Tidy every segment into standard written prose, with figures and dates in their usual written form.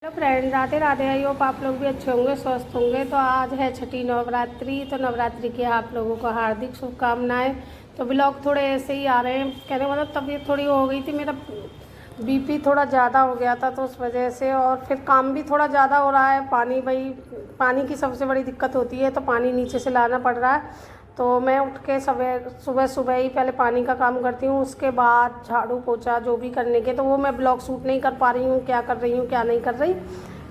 Hello friend, Radhe Radhe. I hope आप लोग भी अच्छे होंगे, स्वस्थ होंगे। तो आज है छठी नवरात्रि। तो नवरात्रि की आप लोगों को हार्दिक शुभकामनाएं। तो ब्लॉग थोड़े ऐसे ही आ रहे हैं, कहने मतलब तबीयत थोड़ी हो गई थी, मेरा बीपी थोड़ा ज़्यादा हो गया था तो उस वजह से, और फिर काम भी थोड़ा ज़्यादा हो रहा है। पानी की सबसे बड़ी दिक्कत होती है, तो पानी नीचे से लाना पड़ रहा है। तो मैं उठ के सुबह सुबह ही पहले पानी का काम करती हूँ, उसके बाद झाड़ू पोछा जो भी करने के, तो वो मैं ब्लॉग शूट नहीं कर पा रही हूँ, क्या कर रही हूँ क्या नहीं कर रही,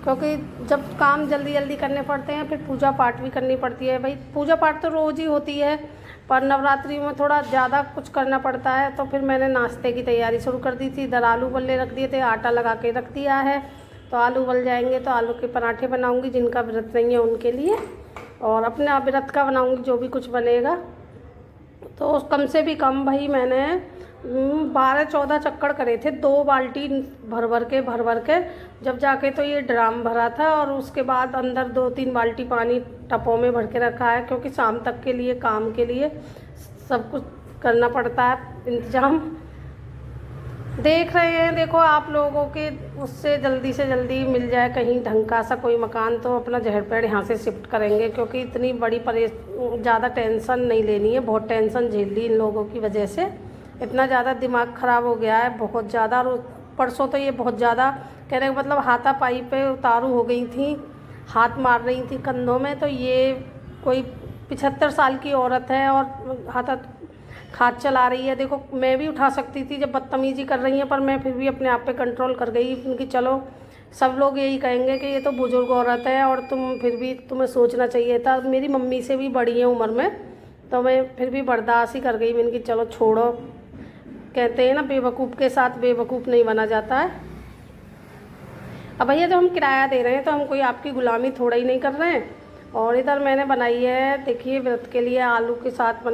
क्योंकि जब काम जल्दी जल्दी करने पड़ते हैं फिर पूजा पाठ भी करनी पड़ती है। भाई पूजा पाठ तो रोज़ ही होती है, पर नवरात्रि में थोड़ा ज़्यादा कुछ करना पड़ता है। तो फिर मैंने नाश्ते की तैयारी शुरू कर दी थी। इधर आलू बल्ले रख दिए थे, आटा लगा के रख दिया है। तो आलू उबल जाएंगे तो आलू के पराठे बनाऊँगी, जिनका व्रत नहीं है उनके लिए, और अपने व्रत का बनाऊँगी जो भी कुछ बनेगा। तो कम से भी कम भाई मैंने 12-14 चक्कर करे थे, 2 बाल्टी भर भर के, जब जाके तो ये ड्राम भरा था। और उसके बाद अंदर 2-3 बाल्टी पानी टपों में भर के रखा है, क्योंकि शाम तक के लिए काम के लिए सब कुछ करना पड़ता है इंतज़ाम। देख रहे हैं, देखो आप लोगों के उससे जल्दी से जल्दी मिल जाए कहीं ढंग का सा कोई मकान, तो अपना जहर पेड़ यहाँ से शिफ्ट करेंगे, क्योंकि इतनी बड़ी ज़्यादा टेंशन नहीं लेनी है। बहुत टेंशन झेल ली इन लोगों की वजह से, इतना ज़्यादा दिमाग ख़राब हो गया है, बहुत ज़्यादा। और परसों तो ये बहुत ज़्यादा, कहने का मतलब हाथापाई पे उतारू हो गई थी, हाथ मार रही थी कंधों में। तो ये कोई 75 साल की औरत है और हाथ चला रही है। देखो मैं भी उठा सकती थी जब बदतमीजी कर रही हैं, पर मैं फिर भी अपने आप पे कंट्रोल कर गई, क्योंकि चलो सब लोग यही कहेंगे कि ये तो बुजुर्ग औरत है, और फिर भी तुम्हें सोचना चाहिए था। मेरी मम्मी से भी बड़ी है उम्र में, तो मैं फिर भी बर्दाश्त ही कर गई। मैंने कि चलो छोड़ो, कहते हैं ना बेवकूफ़ के साथ बेवकूफ़ नहीं बना जाता है। अब भैया जब हम किराया दे रहे हैं तो हम कोई आपकी गुलामी थोड़ा ही नहीं कर रहे हैं। और इधर मैंने बनाई है, देखिए व्रत के लिए आलू के साथ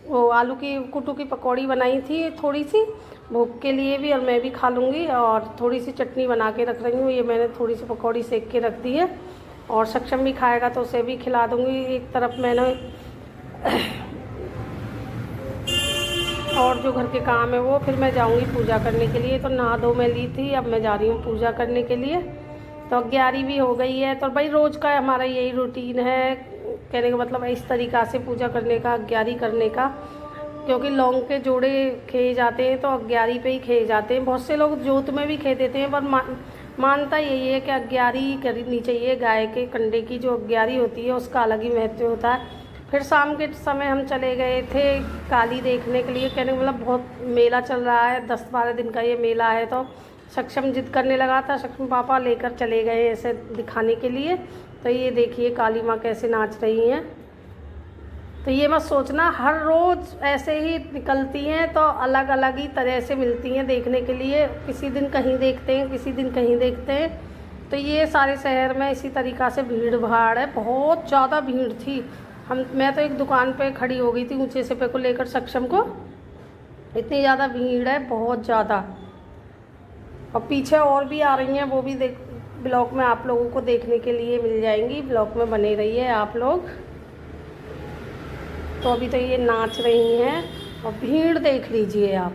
वो आलू की कुटू की पकौड़ी बनाई थी थोड़ी सी, भूख के लिए भी, और मैं भी खा लूँगी। और थोड़ी सी चटनी बना के रख रही हूँ, ये मैंने थोड़ी सी पकौड़ी सेक के रख दी है, और सक्षम भी खाएगा तो उसे भी खिला दूँगी। एक तरफ मैंने और जो घर के काम है वो फिर मैं जाऊंगी पूजा करने के लिए। तो नहा धो मैं ली थी, अब मैं जा रही हूँ पूजा करने के लिए। तो 11 भी हो गई है। तो भाई रोज़ का हमारा यही रूटीन है, कहने का मतलब इस तरीक़ा से पूजा करने का, 11 करने का, क्योंकि लौंग के जोड़े खेए जाते हैं तो 11 पे ही खेए जाते हैं। बहुत से लोग जोत में भी खे देते हैं, पर मानता यही है कि 11 करनी चाहिए। गाय के कंडे की जो 11 होती है उसका अलग ही महत्व होता है। फिर शाम के समय हम चले गए थे काली देखने के लिए, कहने का मतलब बहुत मेला चल रहा है, 10-12 दिन का ये मेला है। तो सक्षम जिद करने लगा था, सक्षम पापा लेकर चले गए ऐसे दिखाने के लिए। तो ये देखिए काली माँ कैसे नाच रही हैं। तो ये मत सोचना हर रोज़ ऐसे ही निकलती हैं, तो अलग अलग ही तरह से मिलती हैं देखने के लिए। किसी दिन कहीं देखते हैं, किसी दिन कहीं देखते हैं। तो ये सारे शहर में इसी तरीक़ा से भीड़ भाड़ है, बहुत ज़्यादा भीड़ थी। मैं तो एक दुकान पे खड़ी हो गई थी ऊंचे से पे को लेकर सक्षम को, इतनी ज़्यादा भीड़ है, बहुत ज़्यादा। और पीछे और भी आ रही हैं, वो भी ब्लॉग में आप लोगों को देखने के लिए मिल जाएंगी। ब्लॉग में बने रहिए आप लोग। तो अभी तो ये नाच रही हैं, और भीड़ देख लीजिए आप,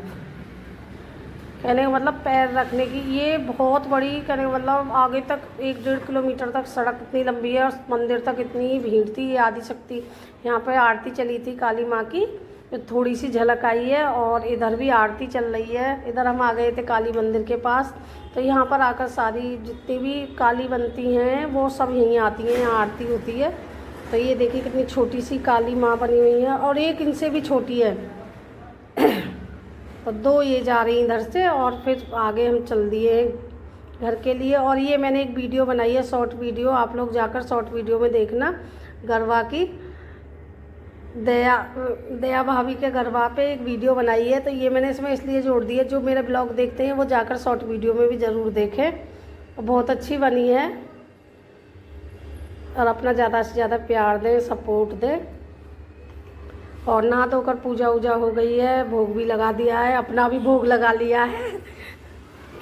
कहने का मतलब पैर रखने की ये बहुत बड़ी, कहने का मतलब आगे तक 1-1.5 किलोमीटर तक सड़क इतनी लंबी है, और मंदिर तक इतनी भीड़ थी। ये आदिशक्ति यहाँ पे आरती चली थी काली माँ की, तो थोड़ी सी झलक आई है, और इधर भी आरती चल रही है। इधर हम आ गए थे काली मंदिर के पास। तो यहाँ पर आकर सारी जितनी भी काली बनती हैं वो सब यहीं आती हैं, यहाँ आरती होती है। तो ये देखिए कितनी छोटी सी काली माँ बनी हुई है, और एक इनसे भी छोटी है। तो 2 ये जा रही इधर से, और फिर आगे हम चल दिए घर के लिए। और ये मैंने एक वीडियो बनाई है, शॉर्ट वीडियो, आप लोग जाकर शॉर्ट वीडियो में देखना। गरबा की दया भाभी के गरबा पे एक वीडियो बनाई है, तो ये मैंने इसमें इसलिए जोड़ दी है, जो मेरे ब्लॉग देखते हैं वो जाकर शॉर्ट वीडियो में भी ज़रूर देखें। बहुत अच्छी बनी है, और अपना ज़्यादा से ज़्यादा प्यार दें, सपोर्ट दें। और नहा धोकर पूजा वूजा हो गई है, भोग भी लगा दिया है, अपना भी भोग लगा लिया है।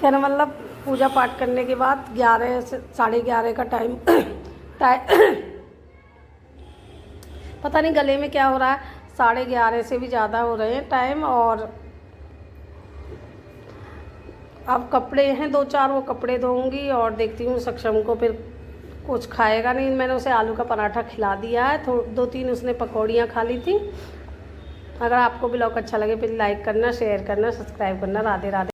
कहना मतलब पूजा पाठ करने के बाद 11 से 11:30 का टाइम पता नहीं गले में क्या हो रहा है, 11:30 से भी ज़्यादा हो रहे हैं टाइम। और अब कपड़े हैं 2-4 वो कपड़े धोऊंगी और देखती हूँ सक्षम को फिर कुछ खाएगा नहीं। मैंने उसे आलू का पराठा खिला दिया है, 2-3 उसने पकौड़ियाँ खा ली थी। अगर आपको ब्लॉग अच्छा लगे फिर लाइक करना, शेयर करना, सब्सक्राइब करना। राधे राधे।